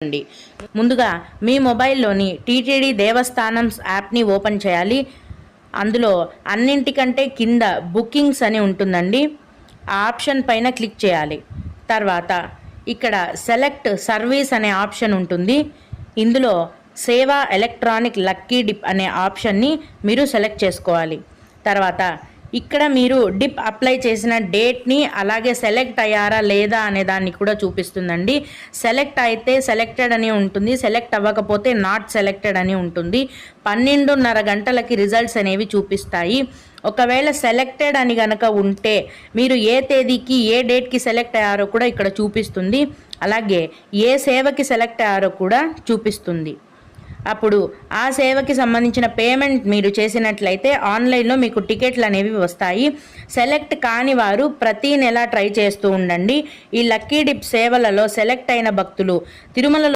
అండి. ముందుగా మీ మొబైల్లోని టీటీడీ దేవస్థానం యాప్ని ఓపెన్ చేయాలి. అందులో అన్నింటికంటే కింద బుకింగ్స్ అని ఉంటుందండి. ఆ ఆప్షన్ పైన క్లిక్ చేయాలి. తర్వాత ఇక్కడ సెలెక్ట్ సర్వీస్ అనే ఆప్షన్ ఉంటుంది. ఇందులో సేవా ఎలక్ట్రానిక్ లక్కీ డిప్ అనే ఆప్షన్ని మీరు సెలెక్ట్ చేసుకోవాలి. తర్వాత ఇక్కడ మీరు డిప్ అప్లై చేసిన డేట్ని అలాగే సెలెక్ట్ అయ్యారా లేదా అనే దాన్ని కూడా చూపిస్తుందండి. సెలెక్ట్ అయితే సెలెక్టెడ్ అని ఉంటుంది, సెలెక్ట్ అవ్వకపోతే నాట్ సెలెక్టెడ్ అని ఉంటుంది. 12:30 గంటలకి రిజల్ట్స్ అనేవి చూపిస్తాయి. ఒకవేళ సెలెక్టెడ్ అని గనక ఉంటే మీరు ఏ తేదీకి ఏ డేట్కి సెలెక్ట్ అయ్యారో కూడా ఇక్కడ చూపిస్తుంది. అలాగే ఏ సేవకి సెలెక్ట్ అయ్యారో కూడా చూపిస్తుంది. అప్పుడు ఆ సేవకి సంబంధించిన పేమెంట్ మీరు చేసినట్లయితే ఆన్లైన్లో మీకు టికెట్లు అనేవి వస్తాయి. సెలెక్ట్ కాని వారు ప్రతి నెల ట్రై చేస్తూ ఉండండి. ఈ లక్కీ డిప్ సేవలలో సెలెక్ట్ అయిన భక్తులు తిరుమలలో